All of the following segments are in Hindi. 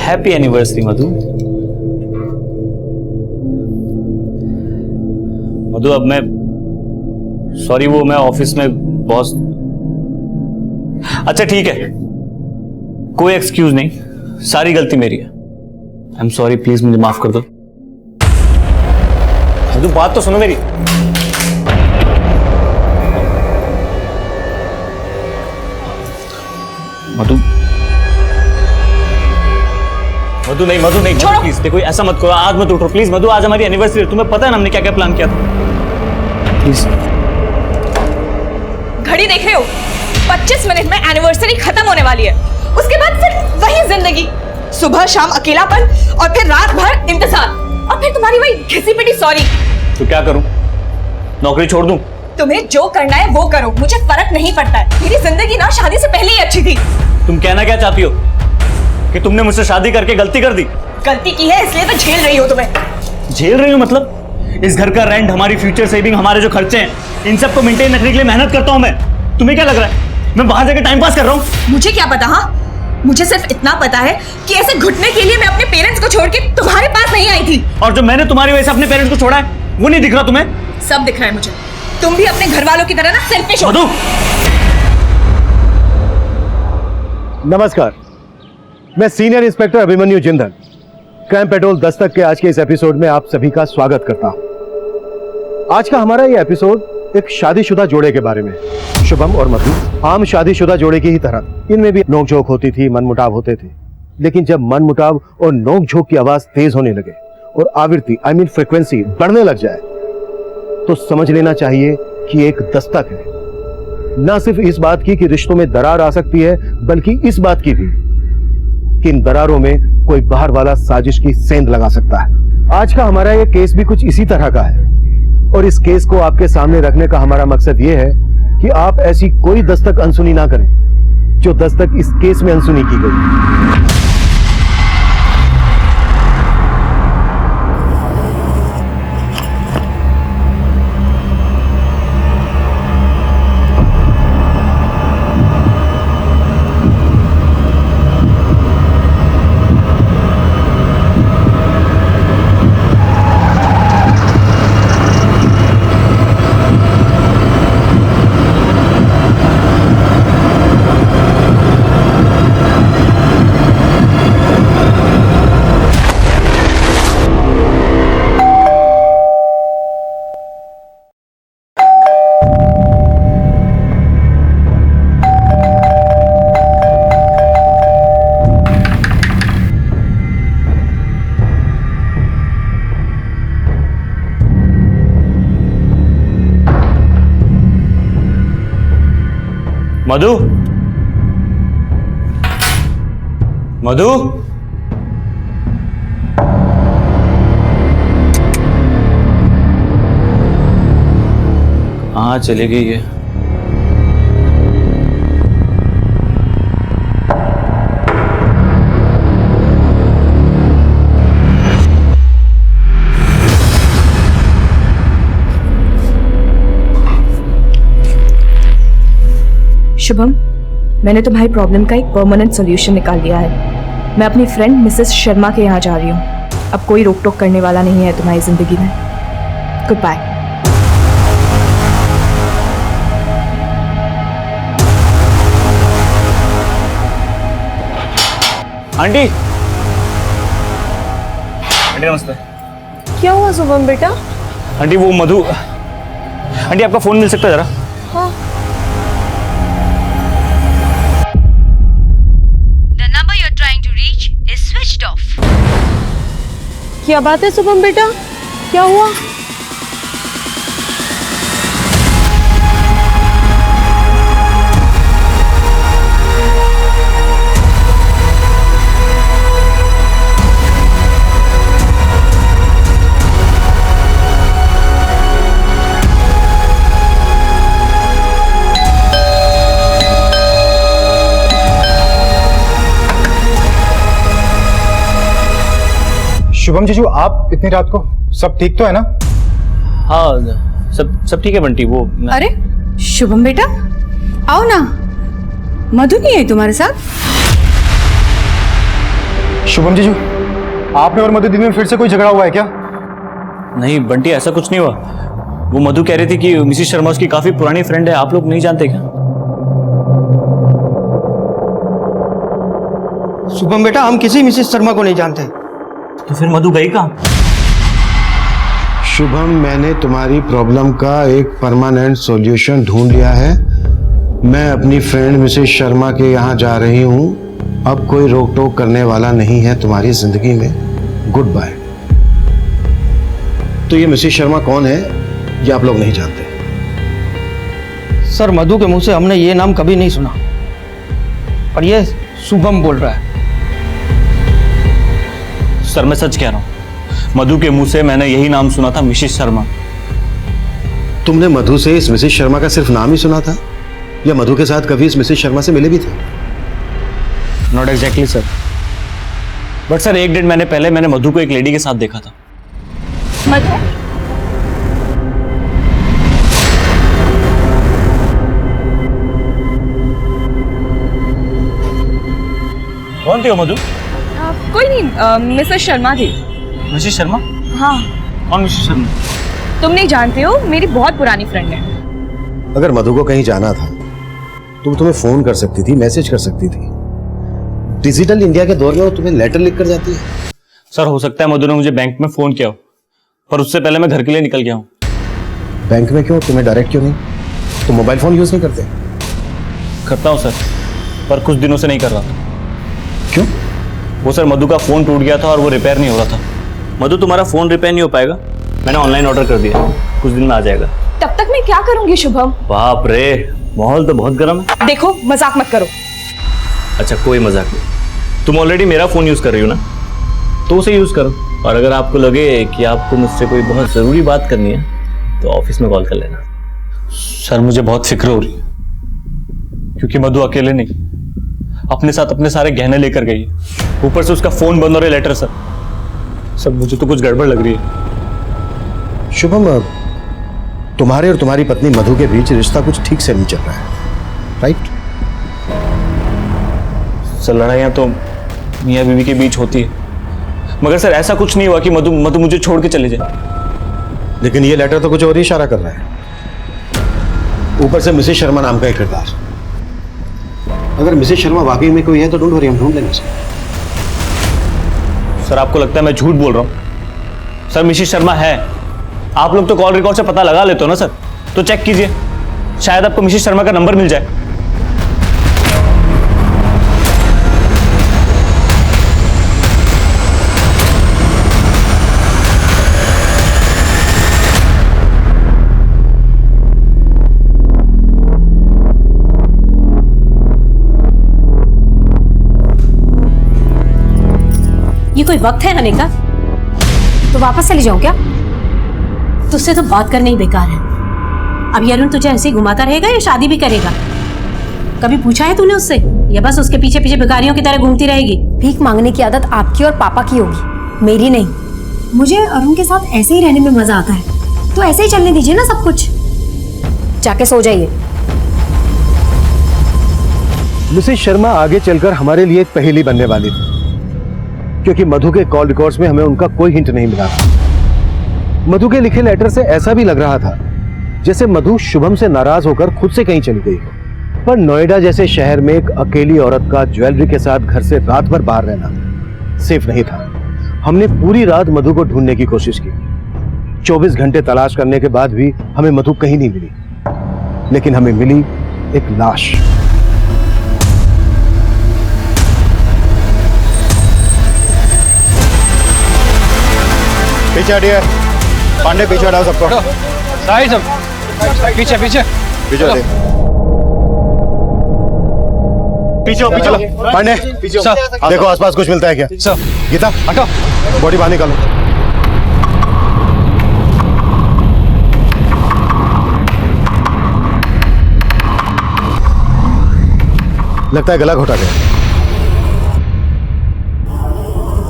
हैप्पी एनिवर्सरी मधु। मधु अब मैं सॉरी, वो मैं ऑफिस में बॉस। अच्छा ठीक है, कोई एक्सक्यूज नहीं, सारी गलती मेरी है। आई एम सॉरी, प्लीज मुझे माफ कर दो। मधु बात तो सुनो मेरी। मधु मधु नहीं, मधु नहीं, प्लीज देखो ऐसा मत करो, आज मत उठो प्लीज। मधु आज हमारी एनिवर्सरी है, तुम्हें पता है ना हमने क्या क्या प्लान किया था। प्लीज। घड़ी देख रहे हो? 25 मिनट में एनिवर्सरी खत्म होने वाली है, उसके बाद फिर वही जिंदगी, सुबह शाम अकेलापन और फिर रात भर इंतजार और फिर तुम्हारी वही घिसी पिटी सॉरी। तो क्या करूं? नौकरी छोड़ दूं? तुम्हें जो करना है वो करो, मुझे फर्क नहीं पड़ता है। मेरी जिंदगी ना शादी से पहले ही अच्छी थी। तुम कहना क्या चाहती हो कि तुमने मुझसे शादी करके गलती कर दी? गलती की है इसलिए तो झेल रही हो तुम्हें। झेल रही हूँ मतलब? इस घर का रेंट, हमारी फ्यूचर सेविंग, हमारे जो खर्चे हैं, इन सब को मेंटेन रखने के लिए मेहनत करता हूँ मैं। तुम्हें क्या लग रहा है मैं बाहर जाकर टाइम पास कर रहा हूँ? मुझे क्या पता। हाँ, मुझे सिर्फ इतना पता है कि ऐसे घुटने के लिए मैं अपने पेरेंट्स को छोड़ के तुम्हारे पास नहीं आई थी। और जो मैंने तुम्हारी वजह से अपने पेरेंट्स को छोड़ा है वो नहीं दिख रहा तुम्हें? सब दिख रहा है मुझे। तुम भी अपने घर वालों की तरह ना सेल्फिश हो। मधु! नमस्कार, मैं senior inspector Abhimanyu Jindal crime petrol Dastak के आज के इस एपिसोड में आप सभी का स्वागत करता हूं। आज का हमारा ये एपिसोड एक शादीशुदा जोड़े के बारे में। शुभम और मधु आम शादीशुदा जोड़े की ही तरह इनमें भी नोकझोंक होती थी, मनमुटाव होते थे। लेकिन जब मनमुटाव और नोकझोंक की आवाज तेज होने लगे और आवृत्ति फ्रीक्वेंसी बढ़ने लग जाए तो समझ लेना चाहिए कि एक दस्तक है। ना सिर्फ इस बात की कि रिश्तों में दरार आ सकती है, बल्कि इस बात की भी कि इन दरारों में कोई बाहर वाला साजिश की सेंध लगा सकता है। आज का हमारा ये केस भी कुछ इसी तरह का है और इस केस को आपके सामने रखने का हमारा मकसद ये है कि आप ऐसी कोई दस्तक अनसुनी ना करें जो दस्तक इस केस में अनसुनी की गई। मधु! मधु! हाँ चली गई है। शुभम, मैंने तुम्हारी प्रॉब्लम का एक परमानेंट सॉल्यूशन निकाल लिया है। मैं अपनी फ्रेंड मिसेस शर्मा के यहाँ जा रही हूँ। अब कोई रोक टोक करने वाला नहीं है तुम्हारी जिंदगी में। Good bye. आंटी! आंटी नमस्ते। क्या हुआ शुभम बेटा? आंटी वो मधु, आंटी आपका फोन मिल सकता है जरा? हाँ। क्या बात है शुभम बेटा, क्या हुआ? शुभम जीजू, आप इतनी रात को, सब ठीक तो है ना? हाँ सब ठीक है बंटी। वो अरे शुभम बेटा आओ ना, मधु नहीं है तुम्हारे साथ? शुभम जीजू, आपने और मधु दीदी में फिर से कोई झगड़ा हुआ है क्या? नहीं बंटी, ऐसा कुछ नहीं हुआ। वो मधु कह रही थी कि मिसिस शर्मा उसकी काफी पुरानी फ्रेंड है, आप लोग नहीं जानते क्या? शुभम बेटा, हम किसी मिसेस शर्मा को नहीं जानते। तो फिर मधु गई कहाँ? शुभम, मैंने तुम्हारी प्रॉब्लम का एक परमानेंट सॉल्यूशन ढूंढ लिया है। मैं अपनी फ्रेंड मिसेस शर्मा के यहाँ जा रही हूँ। अब कोई रोक टोक करने वाला नहीं है तुम्हारी जिंदगी में। Good bye. तो ये मिसेस शर्मा कौन है, ये आप लोग नहीं जानते? सर, मधु के मुंह से हमने ये नाम कभी नहीं सुना, पर ये शुभम बोल रहा है। सर मैं सच कह रहा हूँ, मधु के मुंह से मैंने यही नाम सुना था, मिसेस शर्मा। तुमने मधु से इस मिसेस शर्मा का सिर्फ नाम ही सुना था, या मधु के साथ कभी इस मिसेस शर्मा से मिले भी थे? Not exactly sir, but sir 1-1.5 महीने पहले मैंने मधु को एक लेडी के साथ देखा था। मधु, कौन थी वो मधु? कोई नहीं, मिसेस शर्मा थी। मिसेस शर्मा? हाँ। कौन मिसेस शर्मा? तुम नहीं जानते हो, मेरी बहुत पुरानी फ्रेंड है। अगर मधु को कहीं जाना था तो तुम्हें फोन कर सकती थी, मैसेज कर सकती थी। डिजिटल इंडिया के दौर में वो तुम्हें लेटर लिख कर जाती है। सर हो सकता है मधु ने मुझे बैंक में फोन किया हो, पर उससे पहले मैं घर के लिए निकल गया हूँ। बैंक में क्यों? तुम्हें डायरेक्ट क्यों नहीं? तुम मोबाइल फोन यूज नहीं करते? करता हूँ सर, पर कुछ दिनों से नहीं कर रहा था। क्यों? वो सर मधु का फोन टूट गया था और वो रिपेयर नहीं हो रहा था। मधु तुम्हारा फोन रिपेयर नहीं हो पाएगा, मैंने ऑनलाइन ऑर्डर कर दिया, कुछ दिन में आ जाएगा। तब तक मैं क्या करूंगी शुभम? बाप रे, माहौल तो बहुत गर्म है। देखो, मजाक मत करो। अच्छा कोई मजाक नहीं, तुम ऑलरेडी मेरा फोन यूज कर रही हो ना, तो उसे यूज करो। और अगर आपको लगे कि आपको मुझसे कोई बहुत जरूरी बात करनी है तो ऑफिस में कॉल कर लेना। सर मुझे बहुत फिक्र हो रही है, क्योंकि मधु अकेले नहीं, अपने साथ अपने सारे गहने लेकर गई है। ऊपर से उसका फोन बंद और लेटर। सर मुझे तो कुछ गड़बड़ लग रही है। शुभम, तुम्हारे और तुम्हारी पत्नी मधु के बीच रिश्ता कुछ ठीक से नहीं चल रहा है, राइट? सर लड़ाइयाँ तो मियाँ बीवी के बीच होती है, मगर सर ऐसा कुछ नहीं हुआ कि मधु मुझे छोड़ के चले जाए। लेकिन ये लेटर तो कुछ और ही इशारा कर रहा है। ऊपर से मिसेस शर्मा नाम का एक किरदार। अगर मिसेस शर्मा वाकई में कोई है तो डोंट वरी, हम ढूंढ लेंगे। सर आपको लगता है मैं झूठ बोल रहा हूँ? सर मिसेस शर्मा है, आप लोग तो कॉल रिकॉर्ड से पता लगा लेते हो ना सर, तो चेक कीजिए, शायद आपको मिसेस शर्मा का नंबर मिल जाए। ये कोई वक्त है आने का? तो वापस चली जाऊं क्या? तुझसे तो बात करना ही बेकार है। अब ये अरुण तुझे ऐसे ही घुमाता रहेगा या शादी भी करेगा? कभी पूछा है तूने उससे, या बस उसके पीछे पीछे भिखारियों की तरह घूमती रहेगी? भीख मांगने की आदत आपकी और पापा की होगी, मेरी नहीं। मुझे अरुण के साथ ऐसे ही रहने में मजा आता है, तो ऐसे ही चलने दीजिए ना सब कुछ। जाके सो जाइए। मिसेस शर्मा आगे चलकर हमारे लिए एक पहेली बनने वाली थी, क्योंकि मधु के कॉल रिकॉर्ड्स में हमें उनका कोई हिंट नहीं मिला था। मधु के लिखे लेटर से ऐसा भी लग रहा था जैसे मधु शुभम से नाराज होकर खुद से कहीं चली गई हो। पर नोएडा जैसे शहर में एक अकेली औरत का ज्वेलरी के साथ घर से रात भर बाहर रहना सेफ नहीं था। हमने पूरी रात मधु को ढूंढने की कोशिश की। 24 घंटे तलाश करने के बाद भी हमें मधु कहीं नहीं मिली, लेकिन हमें मिली एक लाश। पीछे हटिए, पांडे पीछे हटाओ सबको। साइड सब पीछे पीछे पीछे हटिए। पीछे पीछे पांडे पीछे देखो आसपास कुछ मिलता है क्या? सर गीता हटो, बॉडी बाहर निकालो। लगता है गला घोटा गया।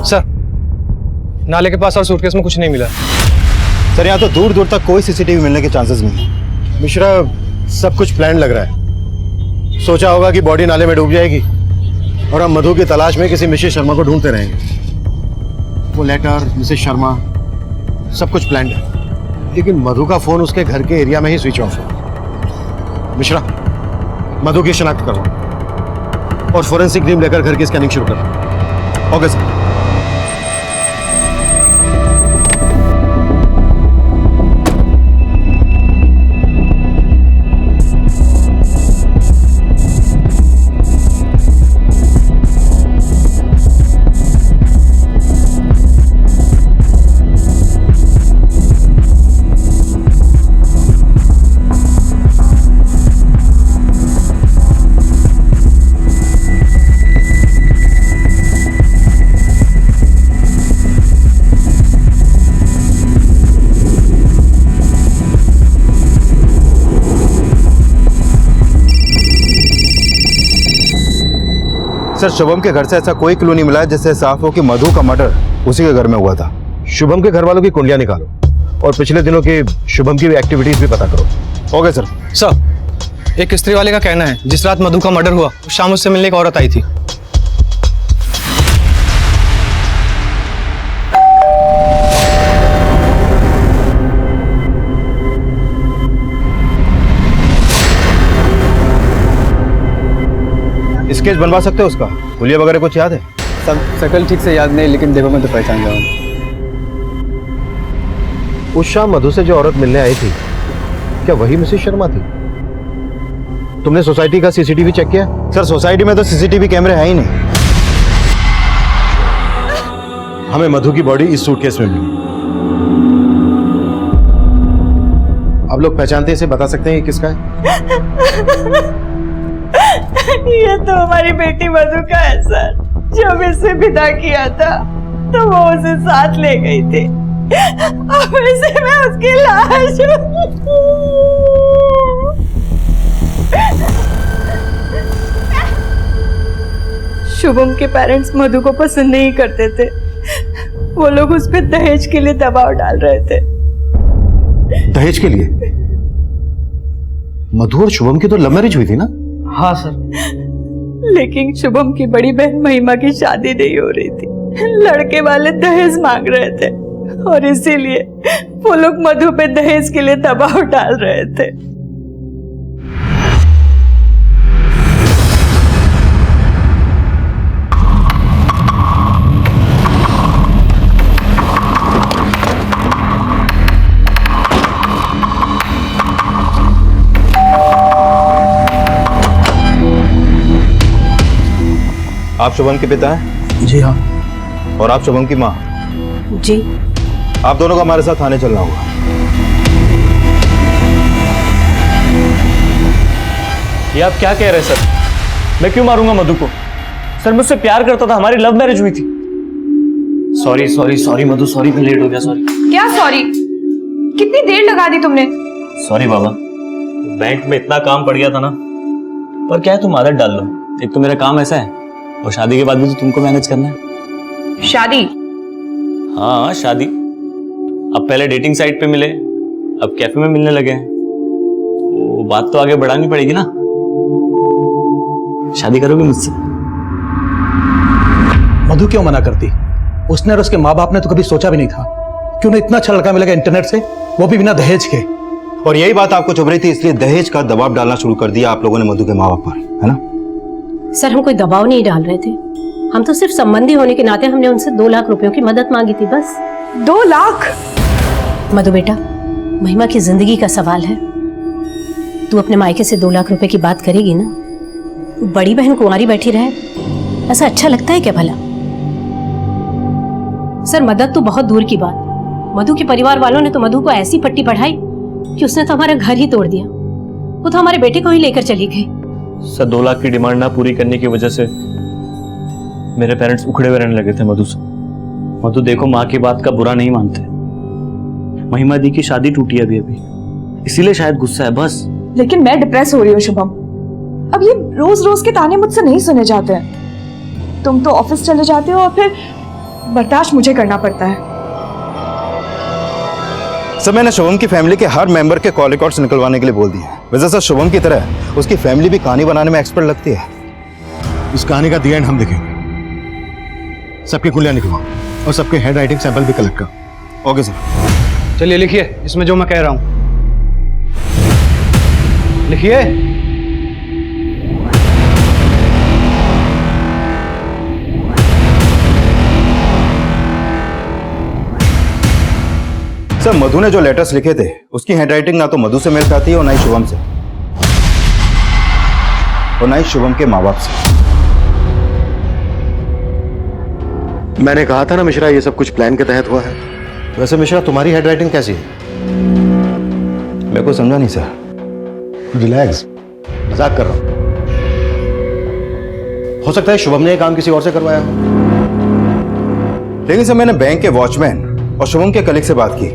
सर नाले के पास और सूटकेस में कुछ नहीं मिला। सर यहाँ तो दूर दूर तक कोई सीसीटीवी मिलने के चांसेस नहीं है। मिश्रा, सब कुछ प्लान लग रहा है। सोचा होगा कि बॉडी नाले में डूब जाएगी और हम मधु की तलाश में किसी मिसेस शर्मा को ढूंढते रहेंगे। वो लेटर, मिसेस शर्मा, सब कुछ प्लान्ड है, लेकिन मधु का फोन उसके घर के एरिया में ही स्विच ऑफ है। मिश्रा, मधु की शिनाख्त करवाओ और फोरेंसिक टीम लेकर घर की स्कैनिंग शुरू करो। Okay sir. सर, शुभम के घर से ऐसा कोई क्लू नहीं मिला है जिससे साफ हो कि मधु का मर्डर उसी के घर में हुआ था। शुभम के घर वालों की कुंडलियां निकालो और पिछले दिनों की शुभम की एक्टिविटीज भी पता करो। Okay sir. सर, एक स्त्री वाले का कहना है जिस रात मधु का मर्डर हुआ शाम उससे मिलने एक औरत आई थी। स्केच बनवा सकते हो उसका? हुलिया वगैरह कुछ याद है? सब शकल ठीक से याद नहीं, लेकिन देखो मैं तो पहचान जाऊँ। उस शाम मधु से जो औरत मिलने आई थी, क्या वही मिसेस शर्मा थी? तुमने सोसाइटी का सीसीटीवी चेक किया? सर, सोसाइटी में तो सीसीटीवी कैमरे है ही नहीं। हमें मधु की बॉडी इस सूटकेस में मिली। आप लोग पहचानते हैं इसे? बता सकते हैं ये किसका है? ये तो हमारी बेटी मधु का है सर। जब इसे विदा किया था तो वो उसे साथ ले गई थी। अब इसे मैं उसकी लाश शुभम के पेरेंट्स मधु को पसंद नहीं करते थे। वो लोग उस पर दहेज के लिए दबाव डाल रहे थे। दहेज के लिए? मधु और शुभम की तो लव मैरिज हुई थी ना? हाँ सर। लेकिन शुभम की बड़ी बहन महिमा की शादी नहीं हो रही थी। लड़के वाले दहेज मांग रहे थे और इसीलिए वो लोग मधु पे दहेज के लिए दबाव डाल रहे थे। आप शुभम के पिता हैं? जी हाँ। और आप शुभम की माँ? जी। आप दोनों को हमारे साथ थाने चलना होगा। ये आप क्या कह रहे हैं सर? मैं क्यों मारूंगा मधु को? सर मुझसे प्यार करता था, हमारी लव मैरिज हुई थी। सॉरी सॉरी सॉरी मधु, सॉरी मैं लेट हो गया, सॉरी। क्या सॉरी? कितनी देर लगा दी तुमने? सॉरी बाबा, बैंक में इतना काम पड़ गया था ना। पर क्या है, तुम आदत डाल लो। एक तो मेरा काम ऐसा है और शादी के बाद भी तो तुमको मैनेज करना है। शादी? हाँ शादी। अब पहले डेटिंग साइट पे मिले, अब कैफे में मिलने लगे हैं, तो बात तो आगे बढ़ानी पड़ेगी ना। शादी करोगे मुझसे? मधु क्यों मना करती? उसने और उसके माँ बाप ने तो कभी सोचा भी नहीं था कि उन्हें इतना अच्छा लड़का मिलेगा इंटरनेट से, वो भी बिना दहेज के। और यही बात आपको चुभ रही थी, इसलिए दहेज का दबाव डालना शुरू कर दिया आप लोगों ने मधु के माँ बाप पर, है ना? सर, हम कोई दबाव नहीं डाल रहे थे। हम तो सिर्फ संबंधी होने के नाते हमने उनसे 2 लाख रुपयों की मदद मांगी थी, बस। 2 लाख? मधु बेटा, महिमा की जिंदगी का सवाल है। तू अपने मायके से 2 लाख रुपए की बात करेगी ना? बड़ी बहन कुंवारी बैठी रहे, ऐसा अच्छा लगता है क्या भला? सर, मदद तो बहुत दूर की बात। मधु के परिवार वालों ने तो मधु को ऐसी पट्टी पढ़ाई कि उसने तो हमारा घर ही तोड़ दिया। वो तो हमारे बेटे को ही लेकर चली गई। सर 2 लाख की डिमांड ना पूरी करने की वजह से मेरे पेरेंट्स उखड़े हुए रहने लगे थे मधु से। मधु देखो, माँ की बात का बुरा नहीं मानते। महिमा दी की शादी टूटी अभी अभी, इसीलिए शायद गुस्सा है, बस। लेकिन मैं डिप्रेस हो रही हूँ शुभम। अब ये रोज रोज के ताने मुझसे नहीं सुने जाते हैं। तुम तो ऑफिस चले जाते हो और फिर बर्दाश्त मुझे करना पड़ता है। सर, मैंने शुभम की फैमिली के हर मेंबर के कॉल रिकॉर्ड्स निकलवाने के लिए बोल दिए। वैसे सर, शुभम की तरह उसकी फैमिली भी कहानी बनाने में एक्सपर्ट लगती है। इस कहानी का दी एंड हम लिखेंगे। सबकी कुलियां निकलवाओ और सबके हैंड राइटिंग सैंपल भी कलेक्ट करो। Okay sir. चलिए लिखिए इसमें जो मैं कह रहा हूं, लिखिए। सर मधु ने जो लेटर्स लिखे थे उसकी हैंडराइटिंग ना तो मधु से मेल खाती है और ना ही शुभम से, और ना ही शुभम के माँ बाप से। मैंने कहा था ना मिश्रा, ये सब कुछ प्लान के तहत हुआ है। वैसे मिश्रा, तुम्हारी हैंडराइटिंग कैसी है? मेरे को समझा नहीं सर। रिलैक्स, मजाक कर रहा हूं। हो सकता है शुभम ने ये काम किसी और से करवाया हो। लेकिन सर मैंने बैंक के वॉचमैन और शुभम के कलीग से बात की।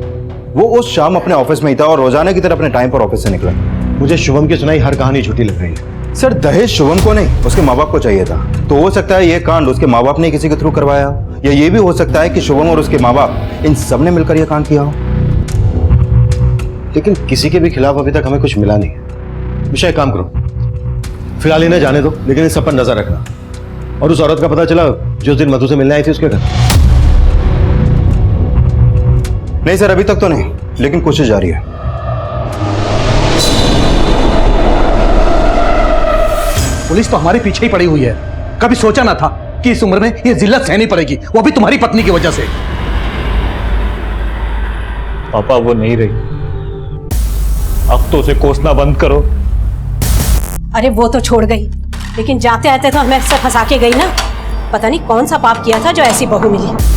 वो उस शाम अपने ऑफिस में ही था और रोजाना की तरह अपने टाइम पर ऑफिस से निकला। मुझे शुभम की सुनाई हर कहानी झूठी लग रही है। सर दहेज शुभम को नहीं, उसके माँ बाप को चाहिए था। तो हो सकता है ये कांड उसके माँ बाप ने किसी के थ्रू करवाया, या ये भी हो सकता है कि शुभम और उसके माँ बाप इन सब ने मिलकर यह कांड किया हो। लेकिन किसी के भी खिलाफ अभी तक हमें कुछ मिला नहीं है। विषय काम करो, फिलहाल इन्हें जाने दो, लेकिन इस सब पर नजर रखना। और उस औरत का पता चला जो उस दिन मधु से मिलने आई थी उसके घर? नहीं सर, अभी तक तो नहीं, लेकिन कोशिश जारी है। पुलिस तो हमारे पीछे ही पड़ी हुई है। कभी सोचा ना था कि इस उम्र में ये जिल्लत सहनी पड़ेगी, वो भी तुम्हारी पत्नी की वजह से। पापा वो नहीं रही, अब तो उसे कोसना बंद करो। अरे वो तो छोड़ गई, लेकिन जाते आते तो हमें अक्सर फंसा के गई ना। पता नहीं कौन सा पाप किया था जो ऐसी बहू मिली।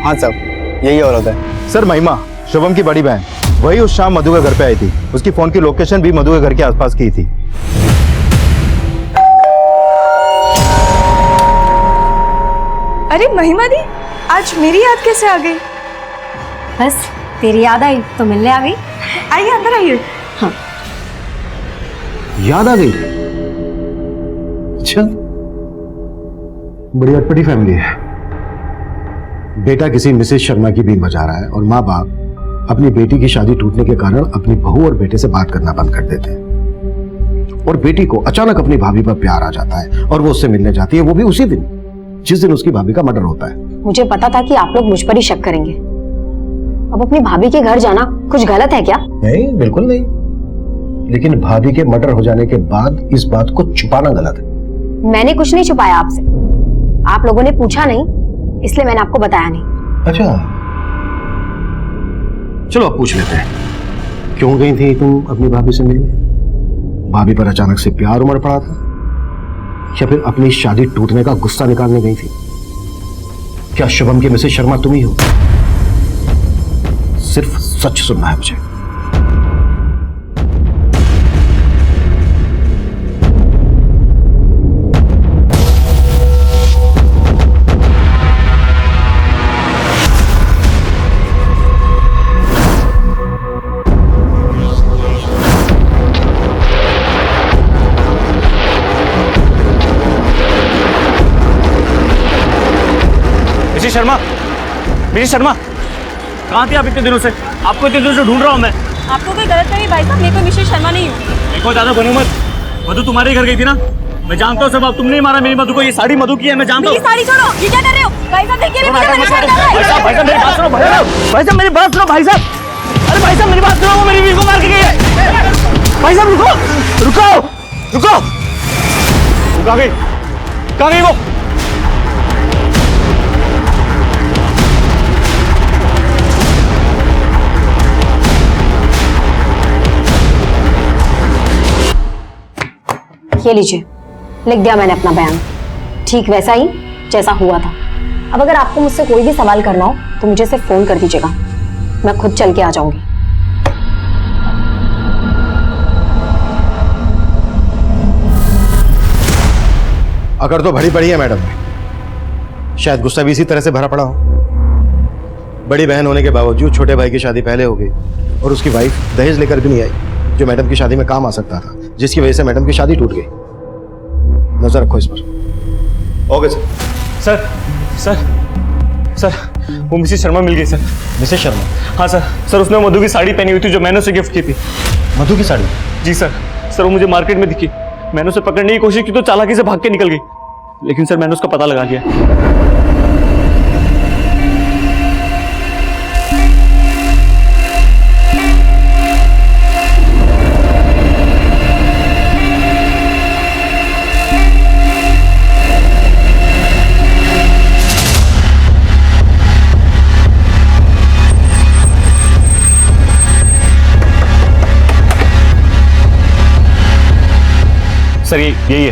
हाँ साहब, यही औरत है। सर महिमा, शुभम की बड़ी बहन, वही उस शाम मधु के घर पे आई थी। उसकी फोन की लोकेशन भी मधु के घर के आसपास की थी। अरे महिमा दी, आज मेरी याद कैसे आ गई? बस तेरी याद आई तो मिलने आ गई। आइए अंदर आइए। हाँ। याद आ गई? अच्छा, बड़ी अटपटी फैमिली है। बेटा किसी मिसेस शर्मा की बीन बजा रहा है और माँ बाप अपनी बेटी की शादी टूटने के कारण अपनी बहू और बेटे से बात करना बंद कर देते हैं। और बेटी को अचानक अपनी भाभी पर प्यार आ जाता है और वो उससे मिलने जाती है, वो भी उसी दिन जिस दिन उसकी भाभी का मर्डर होता है। मुझे पता था कि आप लोग मुझ पर ही शक करेंगे। अब अपनी भाभी के घर जाना कुछ गलत है क्या? नहीं, बिल्कुल नहीं। लेकिन भाभी के मर्डर हो जाने के बाद इस बात को छुपाना गलत है। मैंने कुछ नहीं छुपाया आपसे। आप लोगों ने पूछा नहीं, इसलिए मैंने आपको बताया नहीं। अच्छा, चलो अब पूछ लेते हैं, क्यों गई थी तुम अपनी भाभी से मिलने? भाभी पर अचानक से प्यार उमड़ पड़ा था, या फिर अपनी शादी टूटने का गुस्सा निकालने गई थी? क्या शुभम की मिसेस शर्मा तुम ही हो? सिर्फ सच सुनना है मुझे। शर्मा, मेरी शर्मा, कहाँ थी आप इतने दिनों से? आपको इतने दिनों से ढूंढ रहा हूँ मैं। आपको कोई गलत नहीं भाई साहब, मैं कोई मिसेस शर्मा नहीं हूँ। देखो ज्यादा बनो मत, मधु तुम्हारे घर गई थी ना, मैं जानता हूँ सब। आप तुमने ही मारा मेरी मधु को, ये साड़ी मधु की है, मैं जानता हूँ। मेरी साड़ी छोड़ो, ये क्या कर रहे हो? भाई साहब देखिए, भाई साहब मेरी बात सुनो, भाई साहब मेरी बात सुनो, भाई साहब। अरे भाई साहब मेरी बात सुनो, वो मेरी बीवी को मार के गई है। भाई साहब रुको, रुको, रुको। कहाँ गई? कहाँ गई वो? ये लीजिए, लिख दिया मैंने अपना बयान, ठीक वैसा ही जैसा हुआ था। अब अगर आपको मुझसे कोई भी सवाल करना हो तो मुझे सिर्फ फोन कर दीजिएगा, मैं खुद चल के आ जाऊंगी। अगर तो भरी पड़ी है मैडम, शायद गुस्सा भी इसी तरह से भरा पड़ा हो। बड़ी बहन होने के बावजूद छोटे भाई की शादी पहले हो गई और उसकी वाइफ दहेज लेकर भी नहीं आई, जो मैडम की शादी में काम आ सकता था, जिसकी वजह से मैडम की शादी टूट गई। नजर रखो इस पर। Okay sir. Sir sir sir वो मिसेस शर्मा मिल गई सर। मिसेस शर्मा? हाँ सर। सर उसने मधु की साड़ी पहनी हुई थी जो मैंने उसे गिफ्ट की थी। मधु की साड़ी? जी सर। सर वो मुझे मार्केट में दिखी, मैंने उसे पकड़ने की कोशिश की तो चालाकी से भाग के निकल गई, लेकिन सर मैंने उसका पता लगा लिया। सर यही है।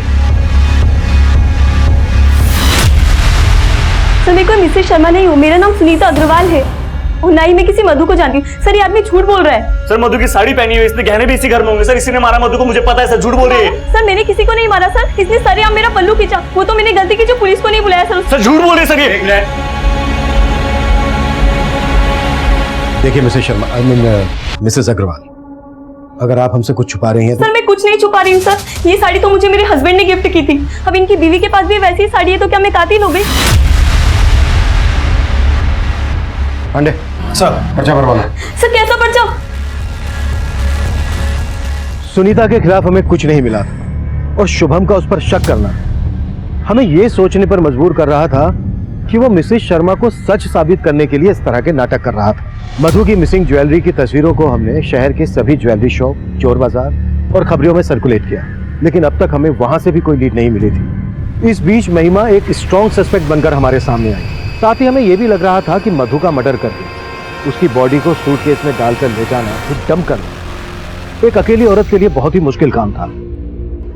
सर मैं कोई मिसेस शर्मा नहीं हूँ, मेरा नाम सुनीता अग्रवाल है और ना ही मैं किसी मधु को जानती हूँ। सर ये आदमी झूठ बोल रहा है। सर मधु की साड़ी पहनी हुई है, इसने गहने भी इसी घर में होंगे। सर इसी ने मारा मधु को, मुझे पता है सर, झूठ बोल रही है। सर मैंने किसी को नहीं मारा सर, इसने सरेआम मेरा पल्लू खींचा, वो तो मैंने गलती की जो पुलिस को नहीं बुलाया सर। सर झूठ बोल रही है सर ये। देखिए Mrs Sharma, I mean Mrs Agarwal, अगर आप हमसे कुछ छुपा रही हैं तो... सर मैं कुछ नहीं छुपा रही हूँ सर, ये साड़ी तो मुझे मेरे हस्बैंड ने गिफ्ट की थी। अब इनकी बीवी के पास भी वैसी ही साड़ी है तो क्या मैं कातिल हो गई? पांडे सर, पर्चा भरवाना। सर कैसा पर्चा? सुनीता के खिलाफ हमें कुछ नहीं मिला और शुभम का उस पर शक करना हमें यह सोचने पर मजबूर कर रहा था कि वो मिसेस शर्मा को सच साबित करने के लिए इस तरह के नाटक कर रहा था। मधु की मिसिंग ज्वेलरी की तस्वीरों को हमने शहर के सभी ज्वेलरी शॉप, चोर बाजार और खबरों में सर्कुलेट किया, लेकिन अब तक हमें वहां से भी कोई लीड नहीं मिली थी। इस बीच महिमा एक स्ट्रॉन्ग सस्पेक्ट बनकर हमारे सामने आई। साथ ही हमें यह भी लग रहा था कि मधु का मर्डर करके उसकी बॉडी को सूटकेस में डालकर ले जाना, फिर डंप करना एक अकेली औरत के लिए बहुत ही मुश्किल काम था।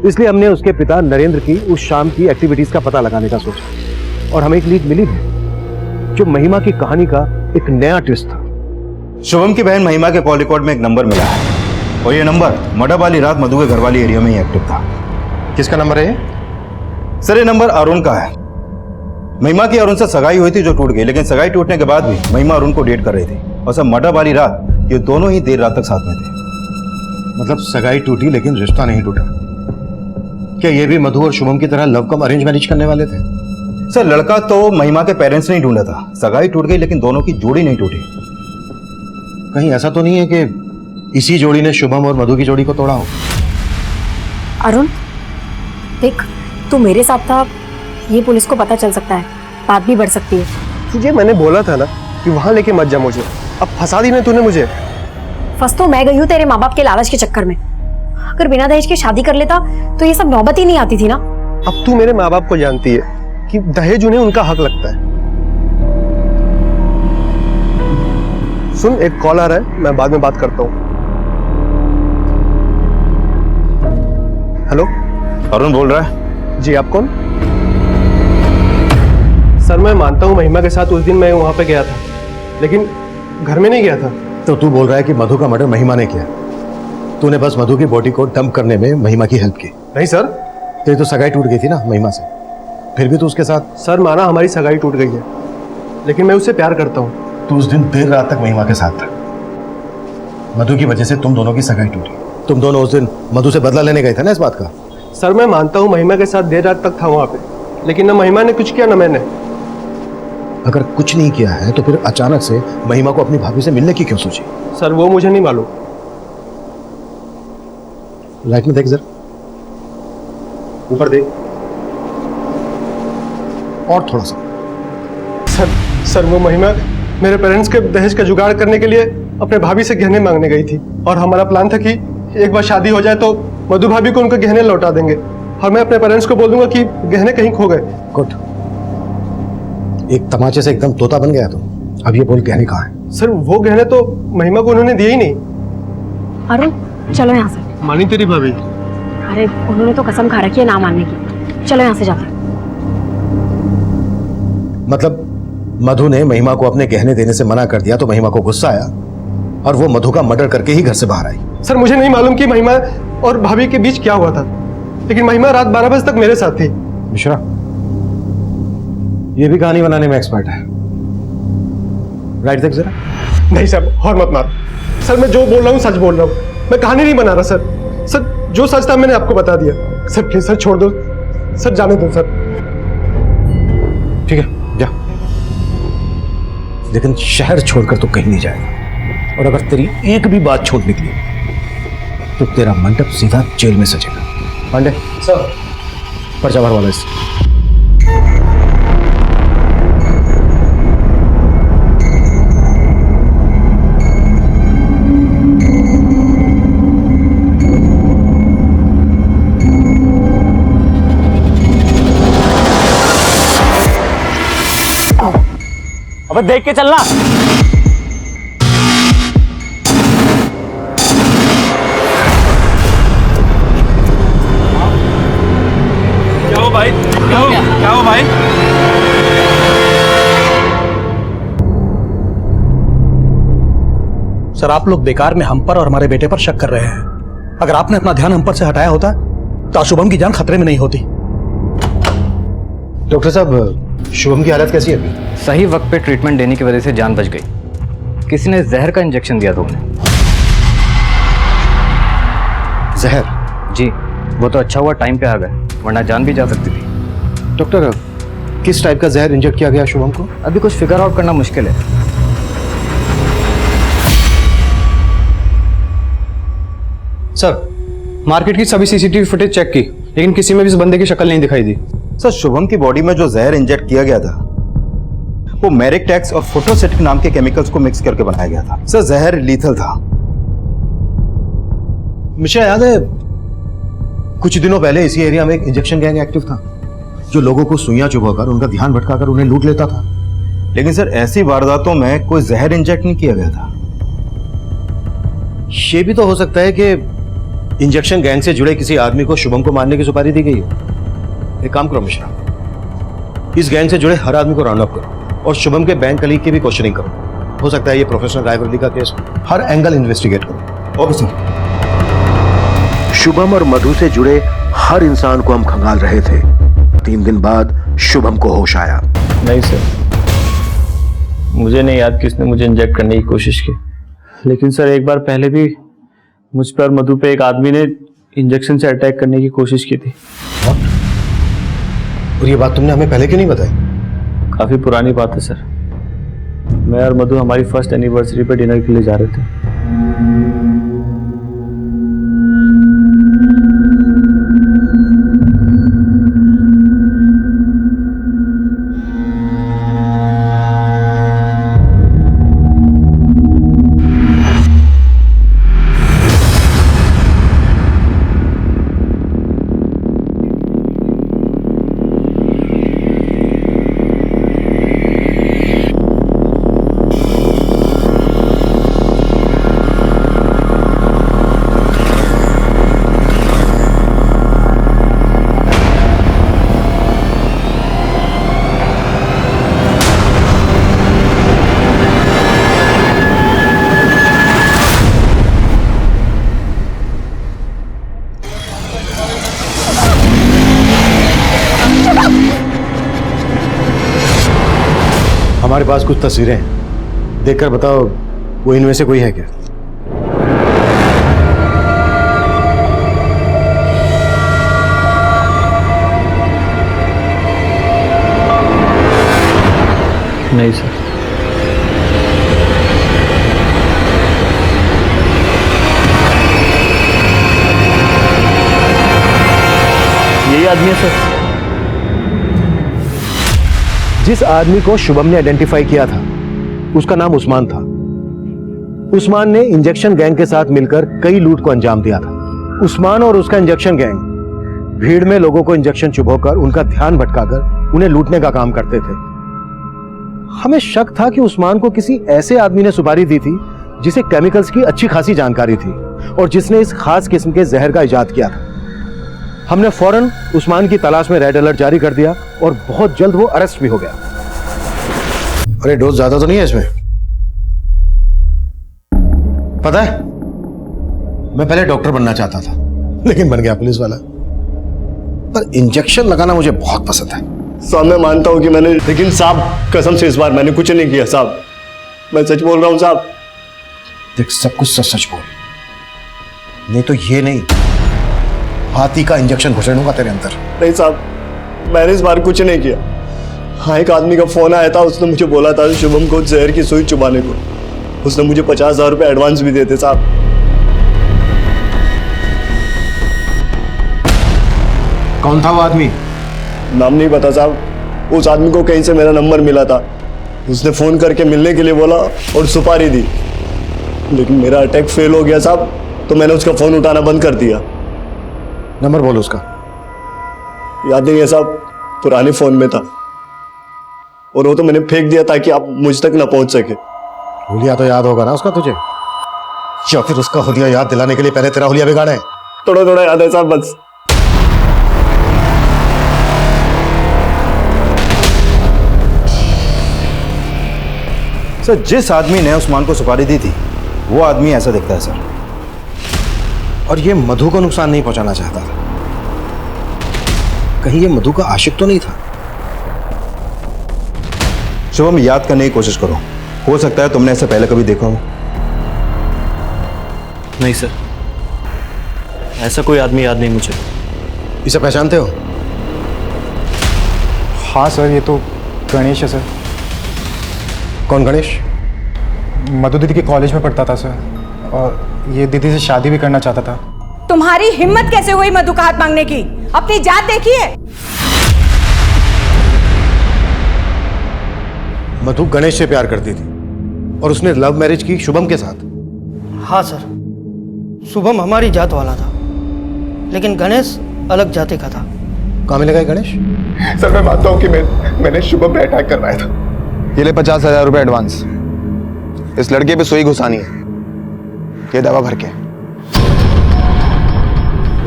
इसलिए हमने उसके पिता नरेंद्र की उस शाम की एक्टिविटीज का पता लगाने का सोचा और हमें एक लीड मिली है जो महिमा की कहानी का एक नया ट्विस्ट था। शुभम की बहन महिमा के कॉल रिकॉर्ड में एक नंबर मिला है और ये नंबर मर्डर वाली रात मधु के घर वाली एरिया में ही एक्टिव था। किसका नंबर है ये? सर ये नंबर अरुण का है। महिमा की अरुण से सगाई हुई थी जो टूट गई, लेकिन सगाई टूटने के बाद भी महिमा अरुण को डेट कर रही थी और सब मर्डर वाली रात ये दोनों ही देर रात तक साथ में थे। मतलब सगाई टूटी लेकिन रिश्ता नहीं टूटा। क्या ये भी मधु और शुभम की तरह लव कम अरेंज मैरिज करने वाले थे? सर लड़का तो महिमा के पेरेंट्स ने ही ढूंढा था, सगाई टूट गई लेकिन दोनों की जोड़ी नहीं टूटी। कहीं ऐसा तो नहीं है कि इसी जोड़ी ने शुभम और मधु की जोड़ी को तोड़ा हो? अरुण देख, तू मेरे साथ था, ये पुलिस को पता चल सकता है, बात भी बढ़ सकती है। तुझे मैंने बोला था ना कि वहां लेके मत जा मुझे, अब फंसा दी ना तूने मुझे। फंस तो मैं गई हूँ तेरे माँ बाप के लालच के चक्कर में। अगर बिना दहेज के शादी कर लेता तो ये सब नौबत ही नहीं आती थी ना। अब तू मेरे माँ बाप को जानती है कि दहेज उन्हें उनका हक लगता है। सुन, एक कॉल आ रहा है, मैं बाद में बात करता हूँ। हेलो, अरुण बोल रहा है। जी आप कौन? सर मैं मानता हूँ महिमा के साथ उस दिन मैं वहां पे गया था, लेकिन घर में नहीं गया था। तो तू बोल रहा है कि मधु का मर्डर महिमा ने किया? तूने बस मधु की बॉडी को डंप करने में महिमा की हेल्प की? नहीं सर। तेरी तो सगाई टूट गई थी ना महिमा से, फिर भी तो उसके साथ... सर माना हमारी सगाई टूट गई है, लेकिन मैं उससे प्यार करता हूँ। तू उस दिन देर रात तक महिमा के साथ था, मधु की वजह से तुम दोनों की सगाई टूटी। तुम दोनों उस दिन मधु से बदला लेने गए थे ना इस बात का? सर मैं मानता हूँ महिमा के साथ देर रात तक था वहां पे, लेकिन ना महिमा ने कुछ किया ना मैंने। अगर कुछ नहीं किया है तो फिर अचानक से महिमा को अपनी भाभी से मिलने की क्यों सोची? सर वो मुझे नहीं मालूम। लाइट में देख जरा, ऊपर देख। और थोड़ा सा। सर वो महिमा मेरे पेरेंट्स के दहेज का जुगाड़ करने के लिए अपने भाभी से गहने मांगने गई थी और हमारा प्लान था कि एक बार शादी हो जाए तो मधु भाभी को उनके गहने लौटा देंगे और मैं अपने पेरेंट्स को बोल दूंगा कि गहने कहीं खो गए। गुड, एक तमाचे से एकदम तोता बन गया तुम। अब ये बोल गहने कहाँ है? सर वो गहने तो महिमा को उन्होंने दिए ही नहीं। अरुण चलो यहाँ से। मानी तेरी भाभी? अरे उन्होंने तो कसम खा रखी है ना मानने की। चलो यहाँ से जाते हैं। मतलब मधु ने महिमा को अपने गहने देने से मना कर दिया तो महिमा को गुस्सा आया और वो मधु का मर्डर करके ही घर से बाहर आई। सर मुझे नहीं मालूम कि महिमा और भाभी के बीच क्या हुआ था, लेकिन महिमा रात 12 बजे तक मेरे साथ थी। मिश्रा, ये भी कहानी बनाने में एक्सपर्ट है। राइट देख जरा। नहीं सर, और मत मार सर, मैं जो बोल रहा हूँ सच बोल रहा हूँ, मैं कहानी नहीं बना रहा सर। सर जो सच था मैंने आपको बता दिया सर, प्लीज सर छोड़ दो सर, जाने दो सर। ठीक है जा, लेकिन शहर छोड़कर तो कहीं नहीं जाएगा, और अगर तेरी एक भी बात छोड़ निकली तो तेरा मंडप सीधा जेल में सजेगा। पांडे सर, पर्चा भरवा लो इससे। अबे देख के चलना। क्या हो भाई, क्या हो भाई? सर आप लोग बेकार में हम पर और हमारे बेटे पर शक कर रहे हैं। अगर आपने अपना ध्यान हम पर से हटाया होता तो शुभम की जान खतरे में नहीं होती। डॉक्टर साहब, शुभम की हालत कैसी है अभी? सही वक्त पे ट्रीटमेंट देने की वजह से जान बच गई। किसी ने जहर का इंजेक्शन दिया था उन्हें। जहर? जी, वो तो अच्छा हुआ टाइम पे आ गए, वरना जान भी जा सकती थी। डॉक्टर, किस टाइप का जहर इंजेक्ट किया गया शुभम को? अभी कुछ फिगर आउट करना मुश्किल है। सर, मार्केट की सभी सीसीटीवी फुटेज चेक की, लेकिन किसी में भी इस बंदे की शक्ल नहीं दिखाई दी। सर शुभम की बॉडी में जो जहर इंजेक्ट किया गया था वो मेरिकटेक्स और फोटोसेटिक नाम के केमिकल्स को मिक्स करके बनाया गया था। सर जहर लीथल था। मुझे याद है कुछ दिनों पहले इसी एरिया में एक इंजेक्शन गैंग एक्टिव था जो लोगों को सुइयां चुभाकर उनका ध्यान भटकाकर उन्हें लूट लेता था। लेकिन सर ऐसी वारदातों में कोई जहर इंजेक्ट नहीं किया गया था। ये भी तो हो सकता है कि इंजेक्शन गैंग से जुड़े किसी आदमी को शुभम को मारने की सुपारी दी गई हो। एक काम करो मिश्रा, इस गैंग से जुड़े हर आदमी को राउंड अप करो और शुभम के बैंक कलीग की भी क्वेश्चनिंग करो। हो सकता है ये प्रोफेसर रायवर्ली का केस, हर एंगल इन्वेस्टिगेट करो। Okay sir. शुभम और मधु से जुड़े हर इंसान को हम खंगाल रहे थे। 3 दिन बाद शुभम को होश आया। नहीं सर, मुझे नहीं याद किसने मुझे इंजेक्ट करने की कोशिश की, लेकिन सर एक बार पहले भी मुझ पर मधु पे एक आदमी ने इंजेक्शन से अटैक करने की कोशिश की थी। और ये बात तुमने हमें पहले क्यों नहीं बताई? काफी पुरानी बात है सर। मैं और मधु हमारी फर्स्ट एनिवर्सरी पे डिनर के लिए जा रहे थे। हमारे पास कुछ तस्वीरें हैं, देखकर बताओ वो इनमें से कोई है क्या? नहीं सर। यही आदमी है सर। जिस आदमी को शुभम ने आइडेंटिफाई किया था उसका नाम उस्मान था। उस्मान ने इंजेक्शन गैंग के साथ मिलकर कई लूट को अंजाम दिया था। उस्मान और उसका इंजेक्शन गैंग भीड़ में लोगों को इंजेक्शन चुभोकर उनका ध्यान भटकाकर उन्हें लूटने का काम करते थे। हमें शक था कि उस्मान को किसी ऐसे आदमी ने सुपारी दी थी जिसे केमिकल्स की अच्छी खासी जानकारी थी और जिसने इस खास किस्म के जहर का इजाद किया था। हमने फौरन उस्मान की तलाश में रेड अलर्ट जारी कर दिया और बहुत जल्द वो अरेस्ट भी हो गया। अरे डोज ज्यादा तो नहीं है इसमें? पता है, मैं पहले डॉक्टर बनना चाहता था लेकिन बन गया पुलिस वाला। पर इंजेक्शन लगाना मुझे बहुत पसंद है। साहब मैं मानता हूं कि मैंने, लेकिन साहब कसम से इस बार मैंने कुछ नहीं किया साहब। मैं सच बोल रहा हूँ साहब। देख, सब कुछ सच सच बोल, नहीं तो ये नहीं, हाथी का इंजेक्शन घुसे दूंगा तेरे अंदर। नहीं साहब, मैंने इस बार कुछ नहीं किया। हाँ, एक आदमी का फोन आया था, उसने मुझे बोला था शुभम को जहर की सुई चुबाने को। उसने मुझे 50,000 रुपये एडवांस भी देते साहब। कौन था वो आदमी? नाम नहीं पता साहब। उस आदमी को कहीं से मेरा नंबर मिला था, उसने फोन करके मिलने के लिए बोला और सुपारी दी, लेकिन मेरा अटैक फेल हो गया साहब, तो मैंने उसका फोन उठाना बंद कर दिया। नंबर बोलो उसका। याद नहीं है साहब, पुराने फोन में था, और वो तो मैंने फेंक दिया ताकि आप मुझ तक ना पहुंच सके। हुलिया तो याद होगा ना उसका तुझे, या फिर उसका हुलिया याद दिलाने के लिए पहले तेरा हुलिया बिगाड़ा है? थोड़ा थोड़ा याद है साहब बस। सर, जिस आदमी ने उस्मान को सुपारी दी थी वो आदमी ऐसा दिखता है सर। और ये मधु को नुकसान नहीं पहुंचाना चाहता था। कहीं ये मधु का आशिक तो नहीं था? शुभम, याद करने की कोशिश करो, हो सकता है तुमने ऐसे पहले कभी देखा हो। नहीं सर, ऐसा कोई आदमी याद नहीं मुझे। इसे पहचानते हो? हाँ सर, ये तो गणेश है सर। कौन गणेश? मधु दीदी के कॉलेज में पढ़ता था सर, और ये दीदी से शादी भी करना चाहता था। तुम्हारी हिम्मत कैसे हुई मधु का हाथ मांगने की? अपनी जात देखिए। मधु गणेश से प्यार करती थी और उसने लव मैरिज की शुभम के साथ। हाँ सर, शुभम हमारी जात वाला था, लेकिन गणेश अलग जाति का था। कहाँ मिलेगा गणेश? सर, मैं मानता हूँ कि मैंने शुभम पे अटैक करवाया था। ये ले 50,000 रुपए एडवांस। इस लड़के पे सुई घुसानी है, ये दवा भर के।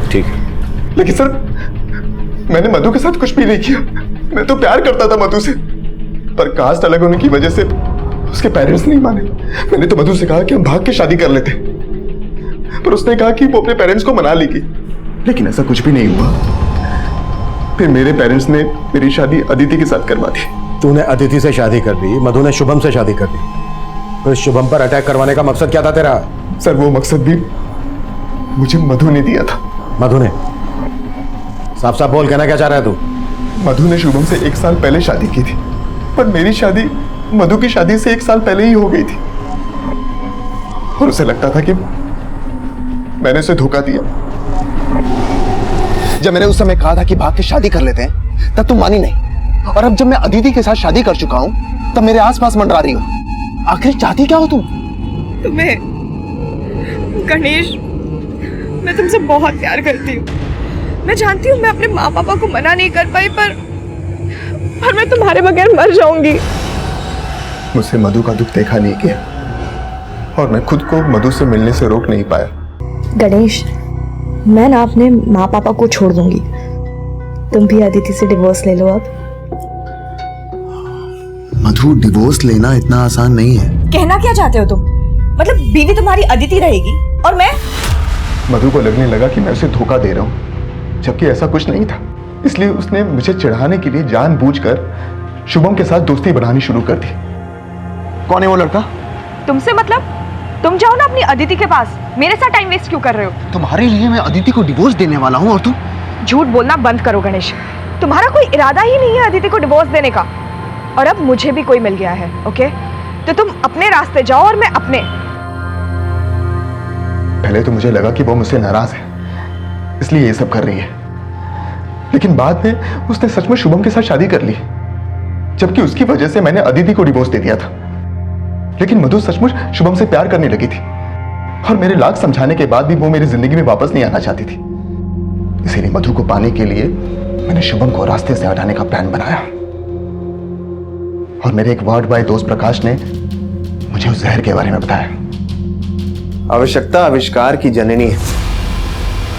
ठीक है। लेकिन सर, मैंने मधु के साथ कुछ भी नहीं किया। मैं तो प्यार करता था मधु से, पर कास्ट अलग होने की वजह से उसके पेरेंट्स नहीं माने। मैंने तो मधु से कहा कि हम भाग के शादी कर लेते, पर उसने कहा कि वो अपने पेरेंट्स को मना लेगी, लेकिन ऐसा कुछ भी नहीं हुआ। फिर मेरे पेरेंट्स ने मेरी शादी अदिति के साथ करवा दी। तूने अदिति से शादी कर ली, मधु ने शुभम से शादी कर ली, तो शुभम पर अटैक करवाने का मकसद क्या था तेरा? सर, वो मकसद भी मुझे मधु ने दिया था। मधु ने? साफ साफ बोल, कहना क्या चाह रहा है तू? मधु ने शुभम से 1 साल पहले शादी की थी, पर मेरी शादी मधु की शादी से 1 साल पहले ही हो गई थी, और उसे लगता था कि मैंने उसे धोखा दिया। जब मैंने उस समय कहा था कि भाग के शादी कर लेते हैं, तब तुम मानी नहीं, और अब जब मैं अदिति के साथ शादी कर चुका हूं, तब मेरे आसपास मंडरा रही हो। आखिर चाहती क्या हो तुम? तुम्हें गणेश, मैं तुमसे बहुत प्यार करती हूँ। मैं जानती हूँ मैं अपने माँ पापा को मना नहीं कर पाई, पर मैं तुम्हारे बगैर मर जाऊंगी। मुझसे मधु का दुख देखा नहीं गया, और मैं खुद को मधु से मिलने से रोक नहीं पाया। गणेश, मैं ना अपने माँ पापा को छोड़ दूंगी। तुम भी अदिति से डिवोर्स ले लो अब। मधु, डिवोर्स लेना इतना आसान नहीं है। कहना क्या चाहते हो तुम? मतलब बीवी तुम्हारी अदिति रहेगी और मैं? मधु को लगने लगा कि मैं उसे धोखा दे रहा हूँ, जबकि ऐसा कुछ नहीं था। इसलिए उसने मुझे चिढ़ाने के लिए जानबूझकर शुभम के साथ दोस्ती बढ़ानी शुरू कर दी। कौन है वो लड़का? तुमसे मतलब? तुम जाओ ना अपनी अदिति के पास, मेरे साथ टाइम वेस्ट क्यों कर रहे हो? तुम्हारे लिए मैं अदिति को डिवोर्स देने वाला हूँ, और तुम? झूठ बोलना बंद करो गणेश। तुम्हारा कोई इरादा ही नहीं है अदिति को डिवोर्स देने का, और अब मुझे भी कोई मिल गया है। ओके, तो तुम अपने रास्ते जाओ और मैं अपने। पहले तो मुझे लगा कि वो मुझसे नाराज है, इसलिए ये सब कर रही है, लेकिन बाद में उसने सचमुच शुभम के साथ शादी कर ली, जबकि उसकी वजह से मैंने अदिति को डिवोर्स दे दिया था। लेकिन मधु सचमुच शुभम से प्यार करने लगी थी, और मेरे लाख समझाने के बाद भी वो मेरी जिंदगी में वापस नहीं आना चाहती थी। इसीलिए मधु को पाने के लिए मैंने शुभम को रास्ते से हटाने का प्लान बनाया, और मेरे एक वार्ड बॉय दोस्त प्रकाश ने मुझे उस जहर के बारे में बताया। आवश्यकता आविष्कार की जननी है,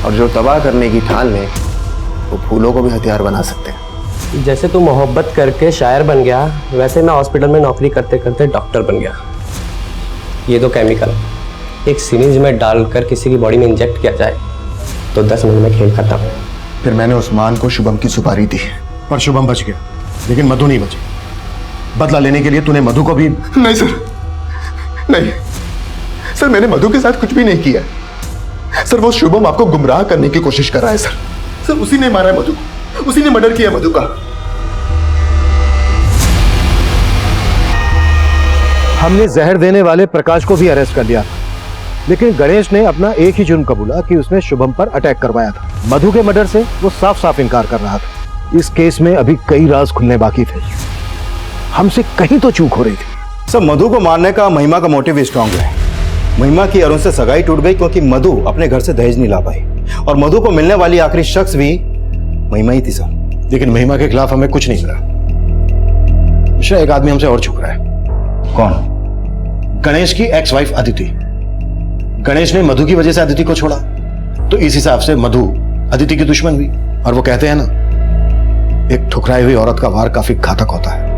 और जो तबाह करने की ठान ले, वो फूलों को भी हथियार बना सकते हैं। जैसे तू मोहब्बत करके शायर बन गया, वैसे मैं हॉस्पिटल में नौकरी करते करते डॉक्टर बन गया। ये तो केमिकल एक सिरिंज में डालकर किसी की बॉडी में इंजेक्ट किया जाए तो 10 मिनट में खेल खत्म। फिर मैंने उस्मान को शुभम की सुपारी दी, पर शुभम बच गया, लेकिन मधु नहीं बची। बदला लेने के लिए तूने मधु को भी? नहीं सर, नहीं सर, मैंने मधु के साथ कुछ भी नहीं किया सर। वो शुभम आपको गुमराह करने की कोशिश कर रहा है सर। सर उसी ने मारा है मधु को, उसी ने मर्डर किया मधु का। हमने जहर देने वाले प्रकाश को भी अरेस्ट कर लिया था, लेकिन गणेश ने अपना एक ही जुर्म कबूला कि उसने शुभम पर अटैक करवाया था। मधु के मर्डर से वो साफ साफ इनकार कर रहा था। इस केस में अभी कई राज खुलने बाकी थे। हमसे कहीं तो चूक हो रही थी। सर मधु को मारने का महिमा का मोटिव भी स्ट्रांग है। महिमा की अरुण से सगाई टूट गई क्योंकि मधु अपने घर से दहेज नहीं ला पाई, और मधु को मिलने वाली आखिरी शख्स भी महिमा ही थी सर। लेकिन महिमा के खिलाफ हमें कुछ नहीं मिला। मिश्रा, एक आदमी हमसे और छुप रहा है। कौन? गणेश की एक्स वाइफ अदिति। गणेश ने मधु की वजह से अदिति को छोड़ा, तो इस हिसाब से मधु अदिति की दुश्मन हुई। और वो कहते हैं ना, एक ठुकराई हुई औरत का वार काफी घातक होता है।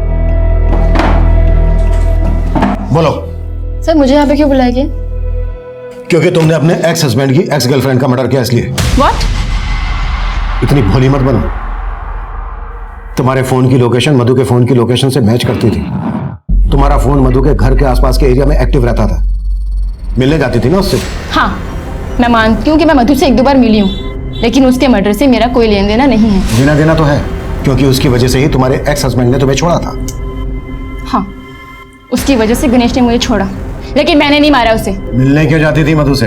बोलो सर, मुझे यहाँ पे क्यों बुलाया गया? क्योंकि तुमने अपने एक्स हस्बैंड की एक्स गर्लफ्रेंड का मर्डर किया, इसलिए। व्हाट? इतनी भोली मत बनो। तुम्हारे फोन की लोकेशन मधु के फोन की लोकेशन से मैच करती थी। तुम्हारा फोन मधु के घर के आसपास के एरिया में एक्टिव रहता था। मिलने जाती थी ना उससे? हाँ, मैं मानती हूँ कि मैं मधु से 1-2 बार मिली हूँ, लेकिन उसके मर्डर से मेरा कोई लेन देना नहीं है। लेना देना तो है, क्योंकि उसकी वजह से ही तुम्हारे एक्स हस्बैंड ने तुम्हें छोड़ा था। हाँ, उसकी वजह से गणेश ने मुझे छोड़ा, लेकिन मैंने नहीं मारा उसे। मिलने क्यों जाती थी मधु से?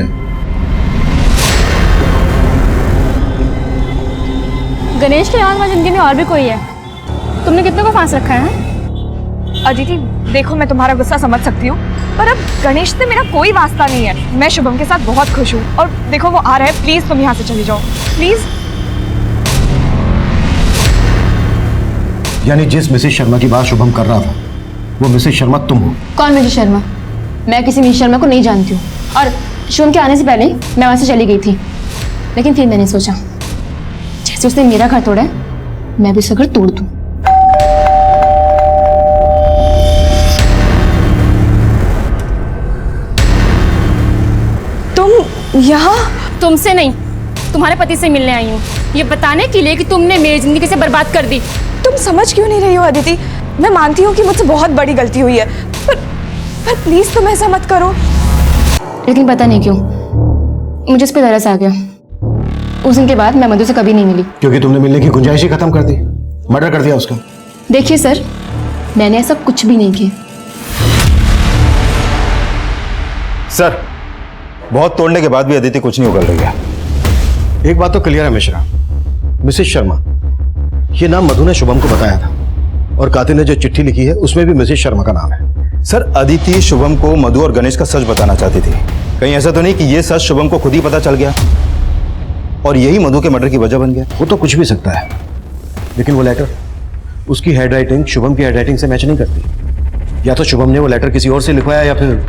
गणेश के अलावा जिंदगी में और भी कोई है। तुमने कितने को फांस रखा है? अदिति देखो, मैं तुम्हारा गुस्सा समझ सकती हूँ, पर अब गणेश से मेरा कोई वास्ता नहीं है। मैं शुभम के साथ बहुत खुश हूँ, और देखो वो आ रहा है। प्लीज तुम यहाँ से चली जाओ, प्लीज। यानी जिस मिसेस शर्मा की बात शुभम कर रहा था, वो मिसेस शर्मा तुम हो? कौन मिसेस शर्मा? मैं किसी मिसेस शर्मा को नहीं जानती हूँ, और शुभम के आने से पहले मैं वहां से चली गई थी। लेकिन फिर मैंने सोचा, जैसे उसने मेरा घर तोड़ा है, मैं भी उसका घर तोड़ दूं। तुम यहाँ? तुमसे नहीं, तुम्हारे पति से मिलने आई हूँ, ये बताने के लिए कि तुमने मेरी जिंदगी कैसे बर्बाद कर दी। तुम समझ क्यों नहीं रही हो अदिति? मैं मानती हूँ कि मुझसे बहुत बड़ी गलती हुई है, पर प्लीज तुम ऐसा मत करो। लेकिन पता नहीं क्यों मुझे इस पे तरस आ गया। उस दिन के बाद मैं मधु से कभी नहीं मिली। क्योंकि तुमने मिलने की गुंजाइश ही खत्म कर दी, मर्डर कर दिया उसका। देखिए सर, मैंने ऐसा कुछ भी नहीं किया। सर बहुत तोड़ने के बाद भी अदिति कुछ नहीं उगल रही है। एक बात तो क्लियर है मिश्रा, मिसेस शर्मा, ये नाम मधु ने शुभम को बताया था, और कातिल ने जो चिट्ठी लिखी है उसमें भी मिसेस शर्मा का नाम है। सर अदिति शुभम को मधु और गणेश का सच बताना चाहती थी। कहीं ऐसा तो नहीं कि ये सच शुभम को खुद ही पता चल गया और यही मधु के मर्डर की वजह बन गया? वो तो कुछ भी सकता है, लेकिन वो लेटर, उसकी हैंडराइटिंग शुभम की हैंडराइटिंग से मैच नहीं करती। या तो शुभम ने वो लेटर किसी और से लिखवाया, या फिर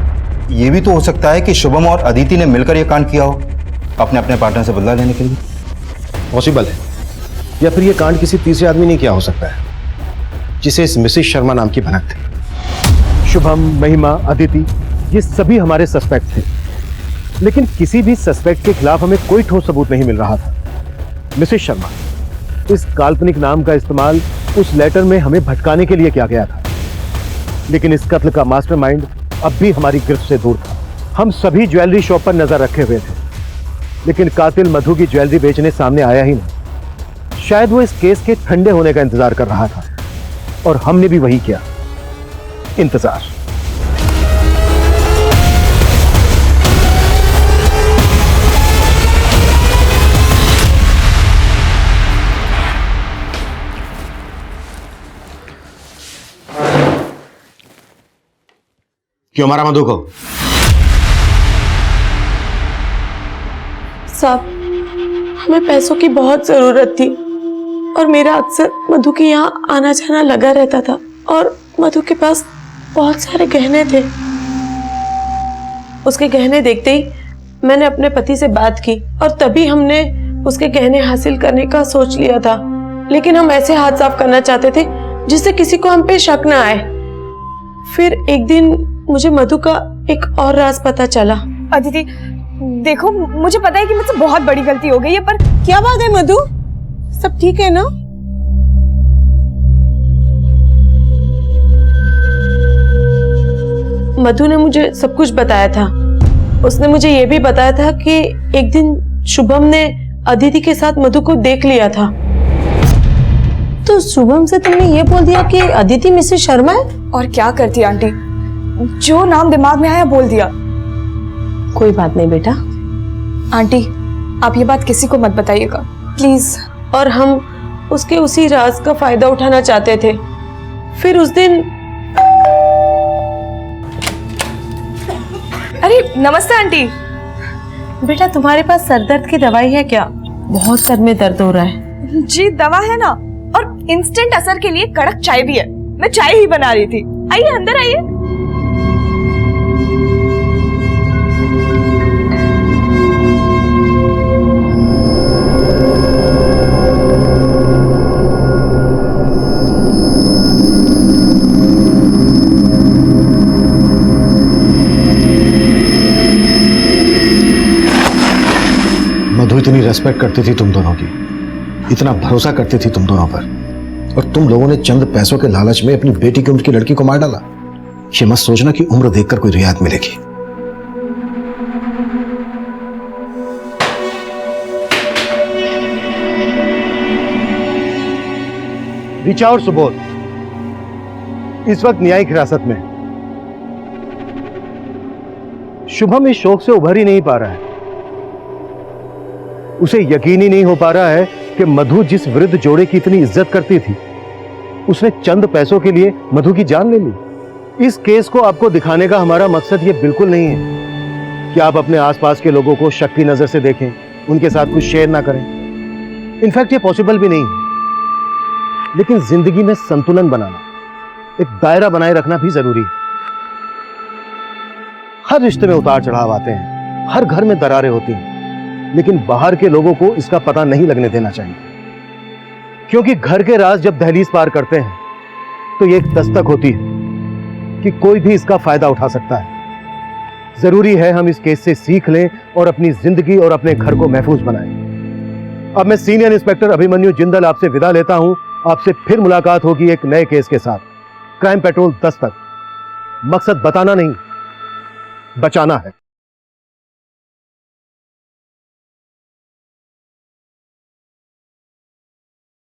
ये भी तो हो सकता है कि शुभम और अदिति ने मिलकर यह कांड किया हो, अपने अपने पार्टनर से बदला लेने के लिए। पॉसिबल है। या फिर ये कांड किसी तीसरे आदमी ने किया हो सकता है, जिसे इस मिसेस शर्मा नाम की भनक थी। शुभम, महिमा, अदिति, ये सभी हमारे सस्पेक्ट थे, लेकिन किसी भी सस्पेक्ट के खिलाफ हमें कोई ठोस सबूत नहीं मिल रहा था। मिसेस शर्मा, इस काल्पनिक नाम का इस्तेमाल उस लेटर में हमें भटकाने के लिए किया गया था, लेकिन इस कत्ल का मास्टरमाइंड अब भी हमारी गिरफ्त से दूर था। हम सभी ज्वेलरी शॉप पर नजर रखे हुए थे, लेकिन कातिल मधु की ज्वेलरी बेचने सामने आया ही नहीं। शायद वो इस केस के ठंडे होने का इंतजार कर रहा था, और हमने भी वही किया, इंतजार। क्यों मारा मधु को? साहब, हमें पैसों की बहुत जरूरत थी, और मेरा अक्सर मधु के यहाँ आना जाना लगा रहता था, और मधु के पास बहुत सारे गहने थे। उसके गहने देखते ही मैंने अपने पति से बात की, और तभी हमने उसके गहने हासिल करने का सोच लिया था। लेकिन हम ऐसे हाथ साफ करना चाहते थे जिससे किसी को हम पे शक ना आए। फिर एक दिन मुझे मधु का एक और राज पता चला। अदिति देखो, मुझे पता है कि मुझसे बहुत बड़ी गलती हो गई है, पर क्या बात है मधु, सब ठीक है ना? मधु ने मुझे सब कुछ बताया था। उसने मुझे ये भी बताया था कि एक दिन शुभम ने अदिति के साथ मधु को देख लिया था। तो शुभम से तुमने ये बोल दिया कि अदिति मिसेस शर्मा है? और क्या करती आंटी, जो नाम दिमाग में आया बोल दिया। कोई बात नहीं बेटा। आंटी आप ये बात किसी को मत बताइएगा प्लीज। और हम उसके उसी राज का फायदा उठाना चाहते थे। फिर उस दिन अरे नमस्ते आंटी। बेटा तुम्हारे पास सरदर्द की दवाई है क्या? बहुत सर में दर्द हो रहा है। जी दवा है ना, और इंस्टेंट असर के लिए कड़क चाय भी है। मैं चाय ही बना रही थी। आइए अंदर आइए। मधु इतनी रेस्पेक्ट करती थी तुम दोनों की, इतना भरोसा करती थी तुम दोनों पर, और तुम लोगों ने चंद पैसों के लालच में अपनी बेटी की उम्र की लड़की को मार डाला। ये मत सोचना कि उम्र देखकर कोई रियायत मिलेगी। ऋचा और सुबोध इस वक्त न्यायिक हिरासत में। शुभम इस शोक से उभर ही नहीं पा रहा है। उसे यकीन ही नहीं हो पा रहा है कि मधु जिस वृद्ध जोड़े की इतनी इज्जत करती थी, उसने चंद पैसों के लिए मधु की जान ले ली। इस केस को आपको दिखाने का हमारा मकसद ये बिल्कुल नहीं है कि आप अपने आसपास के लोगों को शक की नजर से देखें, उनके साथ कुछ शेयर ना करें। इनफैक्ट ये पॉसिबल भी नहीं है। लेकिन जिंदगी में संतुलन बनाना, एक दायरा बनाए रखना भी जरूरी है। हर रिश्ते में उतार चढ़ाव आते हैं, हर घर में दरारें होती हैं, लेकिन बाहर के लोगों को इसका पता नहीं लगने देना चाहिए। क्योंकि घर के राज जब दहलीज पार करते हैं तो ये एक दस्तक होती है कि कोई भी इसका फायदा उठा सकता है। जरूरी है हम इस केस से सीख लें और अपनी जिंदगी और अपने घर को महफूज बनाएं। अब मैं सीनियर इंस्पेक्टर अभिमन्यु जिंदल आपसे विदा लेता हूं। आपसे फिर मुलाकात होगी एक नए केस के साथ। क्राइम पेट्रोल 10 तक। मकसद बताना नहीं, बचाना है।